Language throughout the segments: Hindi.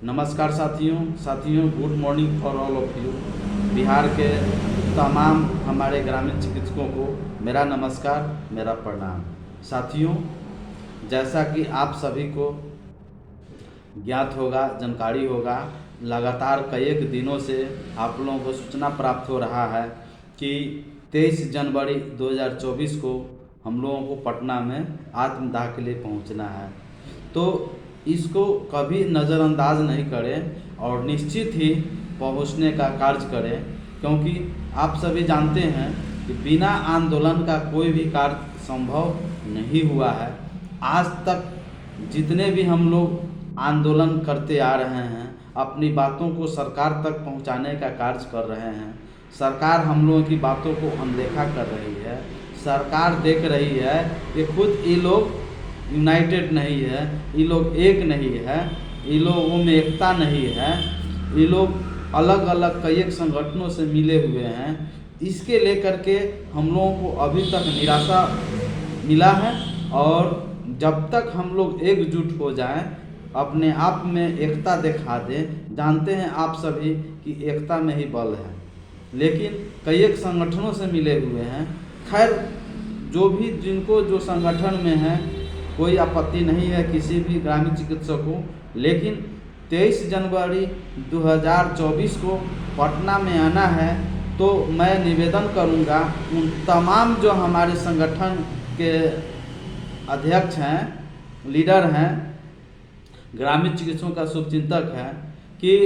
नमस्कार साथियों good morning for all of you. Bihar के तमाम हमारे ग्रामीण चिकित्सकों को मेरा नमस्कार, मेरा प्रणाम। साथियों, जैसा कि आप सभी को ज्ञात होगा, जानकारी होगा, लगातार कई एक दिनों से आप लोगों को सूचना प्राप्त हो रहा है कि 23 जनवरी 2024 को हम लोगों को पटना में आत्मदाह के लिए पहुंचना है। तो इसको कभी नज़रअंदाज नहीं करें और निश्चित ही पहुंचने का कार्य करें, क्योंकि आप सभी जानते हैं कि बिना आंदोलन का कोई भी कार्य संभव नहीं हुआ है। आज तक जितने भी हम लोग आंदोलन करते आ रहे हैं, अपनी बातों को सरकार तक पहुंचाने का कार्य कर रहे हैं। सरकार हम लोगों की बातों को अनदेखा कर रही है। सरकार देख रही है कि खुद ये लोग यूनाइटेड नहीं है, ये लोग एक नहीं है, ये लोगों में एकता नहीं है, ये लोग अलग अलग कई एक संगठनों से मिले हुए हैं। इसके लेकर के हम लोगों को अभी तक निराशा मिला है। और जब तक हम लोग एकजुट हो जाएं, अपने आप में एकता दिखा दें, जानते हैं आप सभी कि एकता में ही बल है, लेकिन कई एक संगठनों से मिले हुए हैं। खैर, जो भी जिनको जो संगठन में है, कोई आपत्ति नहीं है किसी भी ग्रामीण चिकित्सक को, लेकिन 23 जनवरी 2024 को पटना में आना है। तो मैं निवेदन करूंगा उन तमाम जो हमारे संगठन के अध्यक्ष हैं, लीडर हैं, ग्रामीण चिकित्सकों का शुभचिंतक है, कि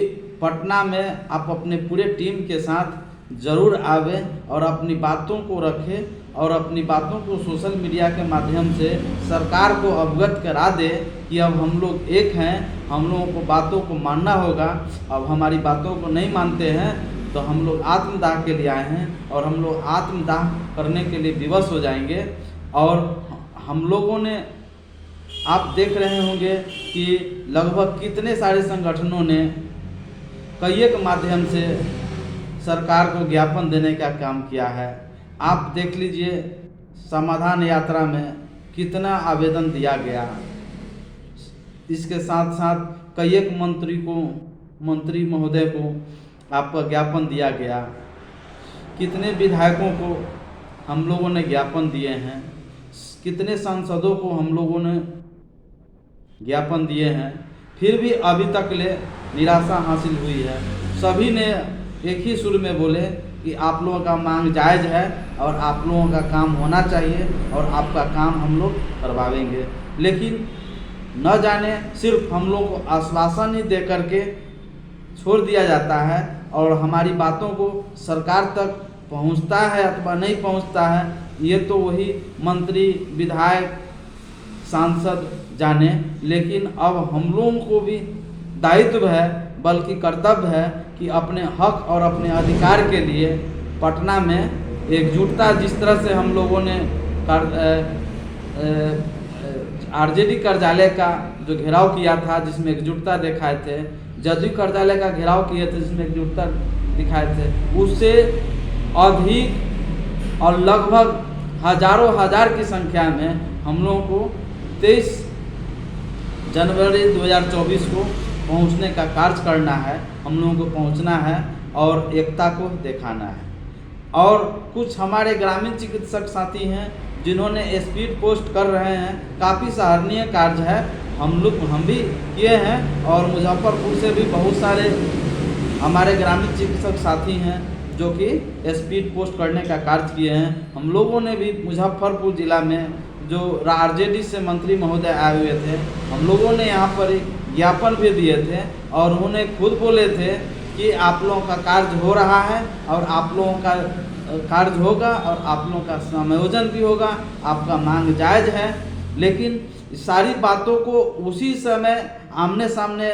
पटना में आप अपने पूरे टीम के साथ ज़रूर आवें और अपनी बातों को रखें और अपनी बातों को सोशल मीडिया के माध्यम से सरकार को अवगत करा दे कि अब हम लोग एक हैं, हम लोगों को बातों को मानना होगा। अब हमारी बातों को नहीं मानते हैं तो हम लोग आत्मदाह के लिए आए हैं और हम लोग आत्मदाह करने के लिए विवश हो जाएंगे। और हम लोगों ने, आप देख रहे होंगे कि लगभग कितने सारे संगठनों ने कई एक माध्यम से सरकार को ज्ञापन देने का काम किया है। आप देख लीजिए, समाधान यात्रा में कितना आवेदन दिया गया। इसके साथ साथ कई एक मंत्री महोदय को आपका ज्ञापन दिया गया। कितने विधायकों को हम लोगों ने ज्ञापन दिए हैं, कितने सांसदों को हम लोगों ने ज्ञापन दिए हैं, फिर भी अभी तक ले निराशा हासिल हुई है। सभी ने एक ही सुर में बोले कि आप लोगों का मांग जायज़ है और आप लोगों का काम होना चाहिए और आपका काम हम लोग करवाएंगे। लेकिन न जाने सिर्फ हम लोग को आश्वासन ही दे करके छोड़ दिया जाता है और हमारी बातों को सरकार तक पहुंचता है अथवा नहीं पहुंचता है, ये तो वही मंत्री, विधायक, सांसद जाने। लेकिन अब हम लोगों को भी दायित्व है, बल्कि कर्तव्य है कि अपने हक और अपने अधिकार के लिए पटना में एकजुटता, जिस तरह से हम लोगों ने आरजेडी कार्यालय का जो घेराव किया था जिसमें एकजुटता दिखाए थे, जदयू कार्यालय का घेराव किए थे जिसमें एकजुटता दिखाए थे, उससे अधिक और लगभग हजारों हजार की संख्या में हम लोगों को 23 जनवरी 2024 को पहुंचने का कार्य करना है। हम लोगों को पहुंचना है और एकता को दिखाना है। और कुछ हमारे ग्रामीण चिकित्सक साथी हैं जिन्होंने स्पीड पोस्ट कर रहे हैं, काफ़ी सराहनीय कार्य है। हम भी किए हैं और मुजफ्फरपुर से भी बहुत सारे हमारे ग्रामीण चिकित्सक साथी हैं जो कि स्पीड पोस्ट करने का कार्य किए हैं। हम लोगों ने भी मुजफ्फरपुर ज़िला में जो आरजेडी से मंत्री महोदय आए हुए थे, हम लोगों ने यहाँ पर ज्ञापन भी दिए थे और उन्होंने खुद बोले थे कि आप लोगों का कार्य हो रहा है और आप लोगों का कार्य होगा और आप लोगों का समायोजन भी होगा, आपका मांग जायज़ है। लेकिन सारी बातों को उसी समय आमने सामने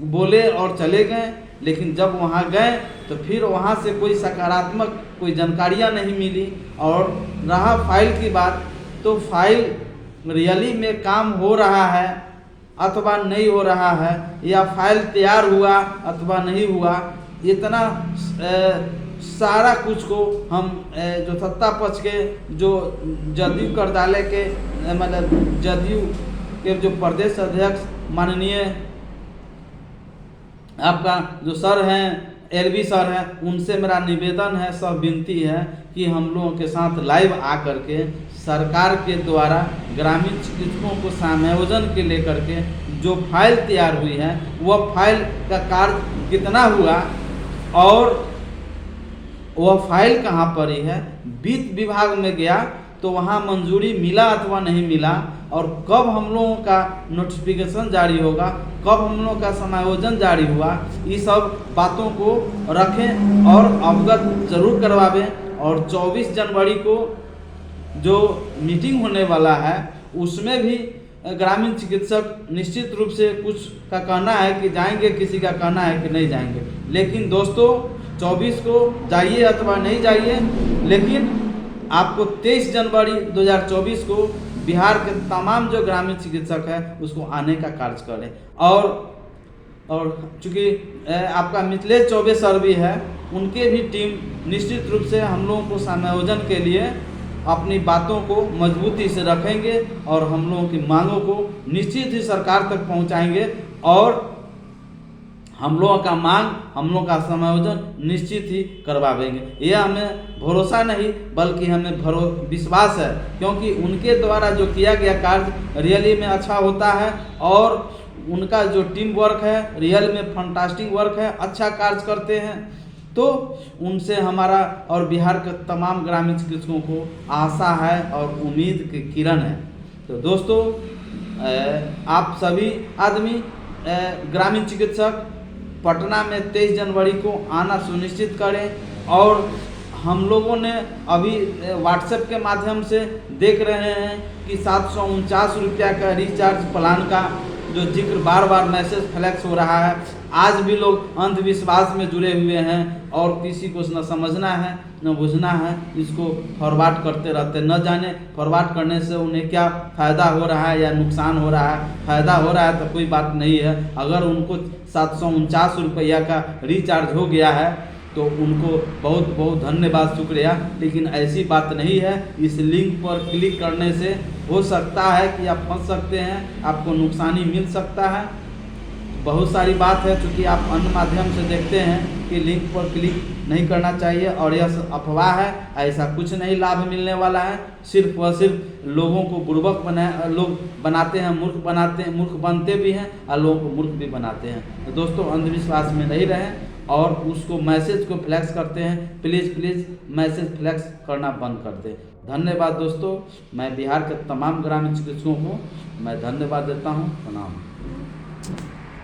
बोले और चले गए, लेकिन जब वहाँ गए तो फिर वहाँ से कोई सकारात्मक कोई जानकारियाँ नहीं मिली। और रहा फाइल की बात, तो फाइल रियली में काम हो रहा है अथवा नहीं हो रहा है, या फाइल तैयार हुआ अथवा नहीं हुआ, इतना सारा कुछ को हम जो सत्ता पक्ष के जो जदयू कार्यालय के मतलब जदयू के जो प्रदेश अध्यक्ष माननीय आपका जो सर हैं एलबी सर हैं, उनसे मेरा निवेदन है, सब विनती है कि हम लोगों के साथ लाइव आकर के सरकार के द्वारा ग्रामीण चिकित्सकों को समायोजन के लेकर के जो फाइल तैयार हुई है वह फाइल का कार्य कितना हुआ और वह फाइल कहाँ पर ही है, वित्त विभाग में गया तो वहाँ मंजूरी मिला अथवा नहीं मिला, और कब हम लोगों का नोटिफिकेशन जारी होगा, कब हम लोगों का समायोजन जारी हुआ, ये सब बातों को रखें और अवगत जरूर करवावें। और 24 जनवरी को जो मीटिंग होने वाला है उसमें भी ग्रामीण चिकित्सक निश्चित रूप से कुछ का कहना है कि जाएंगे, किसी का कहना है कि नहीं जाएंगे। लेकिन दोस्तों 24 को जाइए अथवा नहीं जाइए, लेकिन आपको 23 जनवरी 2024 को बिहार के तमाम जो ग्रामीण चिकित्सक है उसको आने का कार्य करें। और चूँकि आपका मिथिलेश चौबे सर भी है, उनके भी टीम निश्चित रूप से हम लोगों को समायोजन के लिए अपनी बातों को मजबूती से रखेंगे और हम लोगों की मांगों को निश्चित ही सरकार तक पहुंचाएंगे, और हम लोगों का मांग, हम लोगों का समायोजन निश्चित ही करवाएंगे। यह हमें भरोसा नहीं बल्कि हमें विश्वास है, क्योंकि उनके द्वारा जो किया गया कार्य रियली में अच्छा होता है और उनका जो टीम वर्क है रियल में फंटास्टिक वर्क है, अच्छा कार्य करते हैं। तो उनसे हमारा और बिहार के तमाम ग्रामीण चिकित्सकों को आशा है और उम्मीद की किरण है। तो दोस्तों आप सभी आदमी ग्रामीण चिकित्सक पटना में 23 जनवरी को आना सुनिश्चित करें। और हम लोगों ने अभी व्हाट्सएप के माध्यम से देख रहे हैं कि 749 रुपया का रिचार्ज प्लान का जो जिक्र बार बार मैसेज फ्लैक्स हो रहा है, आज भी लोग अंधविश्वास में जुड़े हुए हैं और किसी को न समझना है न बुझना है, इसको फॉरवर्ड करते रहते, न जाने फॉरवर्ड करने से उन्हें क्या फ़ायदा हो रहा है या नुकसान हो रहा है। फ़ायदा हो रहा है तो कोई बात नहीं है, अगर उनको 749 रुपया का रिचार्ज हो गया है तो उनको बहुत बहुत धन्यवाद, शुक्रिया। लेकिन ऐसी बात नहीं है, इस लिंक पर क्लिक करने से हो सकता है कि आप फंस सकते हैं, आपको नुकसानी मिल सकता है। बहुत सारी बात है, चूँकि आप अन्य माध्यम से देखते हैं कि लिंक पर क्लिक नहीं करना चाहिए और यह अफवाह है, ऐसा कुछ नहीं लाभ मिलने वाला है। सिर्फ व सिर्फ लोगों को बुर्बक बनाते हैं, मूर्ख बनते भी हैं और लोगों को मूर्ख भी बनाते हैं। तो दोस्तों अंधविश्वास में नहीं रहें और उसको मैसेज को फ्लैक्स करते हैं, प्लीज़ मैसेज फ्लैक्स करना बंद कर दें। धन्यवाद दोस्तों, मैं बिहार के तमाम ग्रामीण चिकित्सकों को मैं धन्यवाद देता हूँ। प्रणाम।